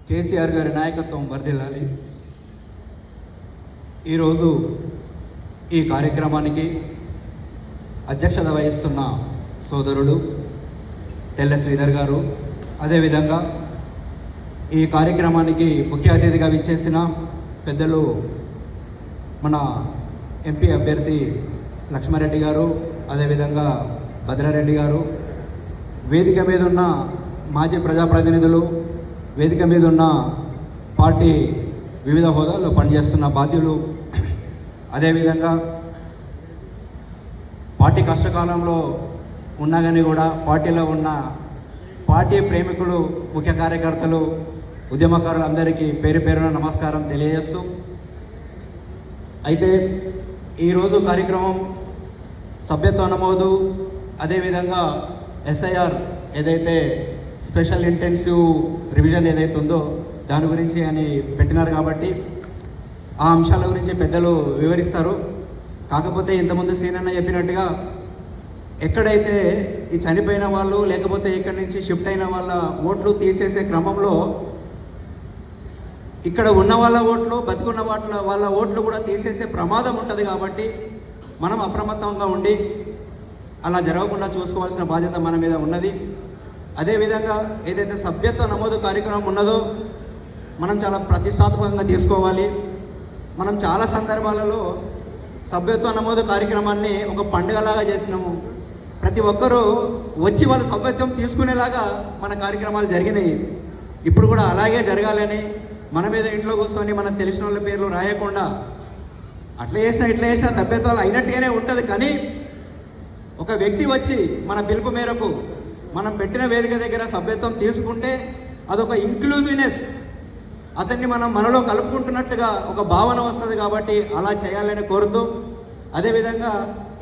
కేసీఆర్ గారి నాయకత్వం వర్ధిల్లాలి. ఈరోజు ఈ కార్యక్రమానికి అధ్యక్షత వహిస్తున్న సోదరుడు తెల్ల శ్రీధర్ గారు, అదేవిధంగా ఈ కార్యక్రమానికి ముఖ్య అతిథిగా విచ్చేసిన పెద్దలు మన ఎంపీ అభ్యర్థి లక్ష్మారెడ్డి గారు, అదేవిధంగా భద్రారెడ్డి గారు, వేదిక మీద ఉన్న మాజీ ప్రజాప్రతినిధులు, వేదిక మీద ఉన్న పార్టీ వివిధ హోదాల్లో పనిచేస్తున్న బాధ్యులు, అదేవిధంగా పార్టీ కష్టకాలంలో ఉన్నా కానీ కూడా పార్టీలో ఉన్న పార్టీ ప్రేమికులు, ముఖ్య కార్యకర్తలు, ఉద్యమకారులందరికీ పేరు పేరున నమస్కారం తెలియజేస్తూ, అయితే ఈరోజు కార్యక్రమం సభ్యత్వ నమోదు, అదేవిధంగా ఎస్ఐఆర్ ఏదైతే స్పెషల్ ఇంటెన్సివ్ రివిజన్ ఏదైతే ఉందో దాని గురించి అని పెట్టినారు కాబట్టి ఆ అంశాల గురించి పెద్దలు వివరిస్తారు. కాకపోతే ఇంతకుముందు సీనన్న చెప్పినట్టుగా ఎక్కడైతే ఈ చనిపోయిన వాళ్ళు లేకపోతే ఇక్కడి నుంచి షిఫ్ట్ అయిన వాళ్ళ ఓట్లు తీసేసే క్రమంలో ఇక్కడ ఉన్న వాళ్ళ ఓట్లు, బతికున్న వాళ్ళ ఓట్లు కూడా తీసేసే ప్రమాదం ఉంటుంది కాబట్టి మనం అప్రమత్తంగా ఉండి అలా జరగకుండా చూసుకోవాల్సిన బాధ్యత మన మీద ఉన్నది. అదేవిధంగా ఏదైతే సభ్యత్వ నమోదు కార్యక్రమం ఉన్నదో మనం చాలా ప్రతిష్టాత్మకంగా తీసుకోవాలి. మనం చాలా సందర్భాలలో సభ్యత్వ నమోదు కార్యక్రమాన్ని ఒక పండుగలాగా చేసినాము. ప్రతి ఒక్కరూ వచ్చి వాళ్ళు సభ్యత్వం తీసుకునేలాగా మన కార్యక్రమాలు జరిగినాయి. ఇప్పుడు కూడా అలాగే జరగాలని, మన మీద ఇంట్లో కూర్చొని మనకు తెలిసిన వాళ్ళ పేర్లు రాయకుండా అట్లా చేసినా ఇట్లా చేసినా సభ్యత్వాలు అయినట్టుగానే ఉంటుంది. కానీ ఒక వ్యక్తి వచ్చి మన పిలుపు మేరకు మనం పెట్టిన వేదిక దగ్గర సభ్యత్వం తీసుకుంటే అదొక ఇంక్లూజివ్నెస్, అతన్ని మనం మనలో కలుపుకుంటున్నట్టుగా ఒక భావన వస్తుంది. కాబట్టి అలా చేయాలని కోరుతూ, అదేవిధంగా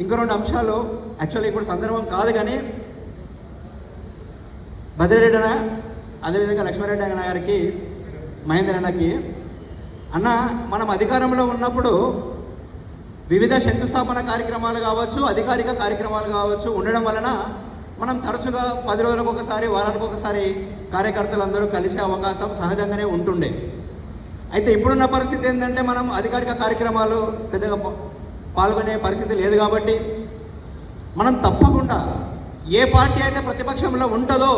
ఇంకో రెండు అంశాలు, యాక్చువల్లీ ఇప్పుడు సందర్భం కాదు కానీ భద్రారెడ్డి అన్న, అదేవిధంగా లక్ష్మారెడ్డి అన్న గారికి, మహేందర్ అన్నకి, అన్న మనం అధికారంలో ఉన్నప్పుడు వివిధ శంకుస్థాపన కార్యక్రమాలు కావచ్చు, అధికారిక కార్యక్రమాలు కావచ్చు ఉండడం వలన మనం తరచుగా 10 రోజులకు ఒకసారి, వారానికి ఒకసారి కార్యకర్తలందరూ కలిసే అవకాశం సహజంగానే ఉంటుండే. అయితే ఇప్పుడున్న పరిస్థితి ఏంటంటే మనం అధికారిక కార్యక్రమాలు పెద్దగా పాల్గొనే పరిస్థితి లేదు. కాబట్టి మనం తప్పకుండా ఏ పార్టీ అయితే ప్రతిపక్షంలో ఉంటుందో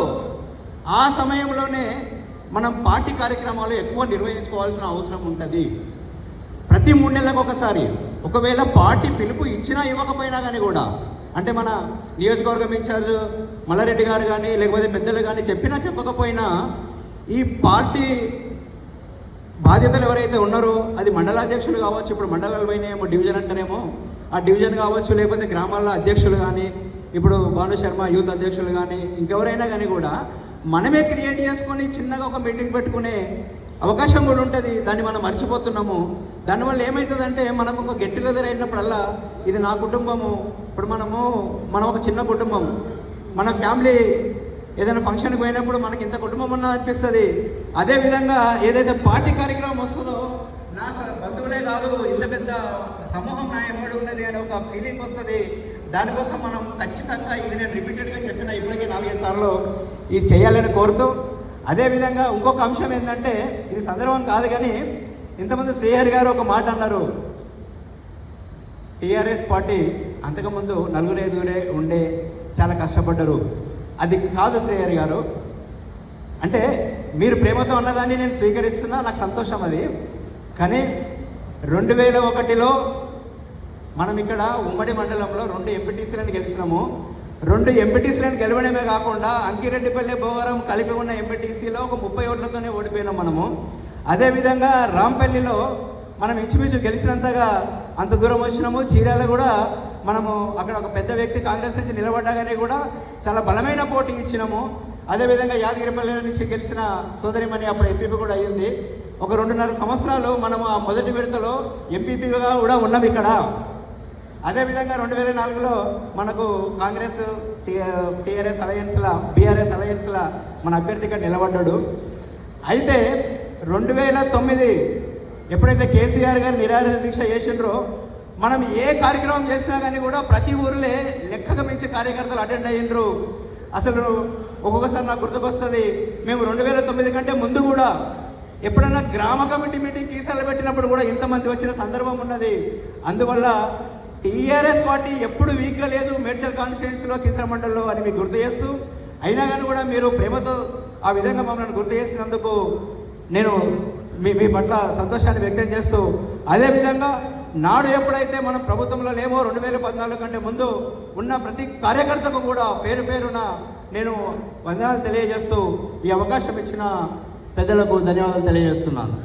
ఆ సమయంలోనే మనం పార్టీ కార్యక్రమాలు ఎక్కువ నిర్వహించుకోవాల్సిన అవసరం ఉంటుంది. ప్రతి 3 నెలలకు ఒకసారి, ఒకవేళ పార్టీ పిలుపు ఇచ్చినా ఇవ్వకపోయినా కానీ కూడా, అంటే మన నియోజకవర్గం ఇన్ఛార్జ్ మల్లారెడ్డి గారు కానీ లేకపోతే పెద్దలు కానీ చెప్పినా చెప్పకపోయినా ఈ పార్టీ బాధ్యతలు ఎవరైతే ఉన్నారో అది మండలాధ్యక్షులు కావచ్చు, ఇప్పుడు మండలాల పైన ఏమో డివిజన్ అంటారేమో ఆ డివిజన్ కావచ్చు, లేకపోతే గ్రామాల అధ్యక్షులు కానీ, ఇప్పుడు భాను శర్మ యూత్ అధ్యక్షులు కానీ, ఇంకెవరైనా కానీ కూడా మనమే క్రియేట్ చేసుకొని చిన్నగా ఒక మీటింగ్ పెట్టుకునే అవకాశం కూడా ఉంటుంది. దాన్ని మనం మర్చిపోతున్నాము. దానివల్ల ఏమవుతుందంటే మనకు ఒక గెట్ టుగెదర్ అయినప్పుడల్లా ఇది నా కుటుంబము, ఇప్పుడు మనం ఒక చిన్న కుటుంబం, మన ఫ్యామిలీ ఏదైనా ఫంక్షన్కి పోయినప్పుడు మనకి ఇంత కుటుంబం ఉన్నది అనిపిస్తుంది. అదేవిధంగా ఏదైతే పార్టీ కార్యక్రమం వస్తుందో నా బంధువులే కాదు ఇంత పెద్ద సమూహం నా ఎంబడి ఉన్నది అనే ఒక ఫీలింగ్ వస్తుంది. దానికోసం మనం ఖచ్చితంగా ఇది నేను రిపీటెడ్గా చెప్పిన ఇప్పటికీ 4-5 సార్లు ఇది చేయాలని కోరుతూ, అదేవిధంగా ఇంకొక అంశం ఏంటంటే ఇది సందర్భం కాదు కానీ ఇంతకుముందు శ్రీహరి గారు ఒక మాట అన్నారు, టీఆర్ఎస్ పార్టీ అంతకుముందు 4-5 ఉండే చాలా కష్టపడ్డారు. అది కాదు శ్రీహరి గారు, అంటే మీరు ప్రేమతో ఉన్నదాన్ని నేను స్వీకరిస్తున్నా, నాకు సంతోషం అది. కానీ 2001లో మనం ఇక్కడ ఉమ్మడి మండలంలో 2 ఎంపీటీసీలను గెలిచినాము. 2 ఎంపీటీసీలను గెలవడమే కాకుండా అంకిరెడ్డిపల్లి, భోగారం కలిపి ఉన్న ఎంపీటీసీలో ఒక 30 ఓట్లతోనే ఓడిపోయినాం మనము. అదేవిధంగా రాంపల్లిలో మనం ఇంచుమించు గెలిచినంతగా అంత దూరం వచ్చినాము. చీరాల కూడా మనము అక్కడ ఒక పెద్ద వ్యక్తి కాంగ్రెస్ నుంచి నిలబడ్డాగానే కూడా చాలా బలమైన పోటీ ఇచ్చినాము. అదేవిధంగా యాదగిరిపల్లి నుంచి గెలిచిన సోదరిమణి అప్పుడు ఎంపీపీ కూడా అయ్యింది. ఒక 2.5 సంవత్సరాలు మనము ఆ మొదటి విడతలో ఎంపీపీగా కూడా ఉన్నాం ఇక్కడ. అదేవిధంగా 2004లో మనకు కాంగ్రెస్ టీఆర్ఎస్ అలయన్స్లా, బీఆర్ఎస్ అలయన్స్లా మన అభ్యర్థిగా నిలబడ్డాడు. అయితే 2009 ఎప్పుడైతే కేసీఆర్ గారు నిరాహార దీక్ష చేసిండ్రో మనం ఏ కార్యక్రమం చేసినా కానీ కూడా ప్రతి ఊరిలో లెక్కగా మించి కార్యకర్తలు అటెండ్ అయ్యిండ్రు. అసలు ఒక్కొక్కసారి నాకు గుర్తుకొస్తుంది, మేము 2009 కంటే ముందు కూడా ఎప్పుడన్నా గ్రామ కమిటీ మీటింగ్ కీసాలు పెట్టినప్పుడు కూడా ఇంతమంది వచ్చిన సందర్భం ఉన్నది. అందువల్ల టీఆర్ఎస్ పార్టీ ఎప్పుడు వీక్గా లేదు మేడ్చల్ కాన్స్టిట్యున్సీలో కీసర మండలిలో అని మీకు గుర్తు చేస్తూ, అయినా కానీ కూడా మీరు ప్రేమతో ఆ విధంగా మమ్మల్ని గుర్తు చేసినందుకు నేను మీ పట్ల సంతోషాన్ని వ్యక్తం చేస్తూ, అదేవిధంగా నాడు ఎప్పుడైతే మనం ప్రభుత్వంలో లేమో 2014 కంటే ముందు ఉన్న ప్రతి కార్యకర్తకు కూడా పేరు పేరున నేను వందనాలు తెలియజేస్తూ ఈ అవకాశం ఇచ్చిన పెద్దలకు ధన్యవాదాలు తెలియజేస్తున్నాను.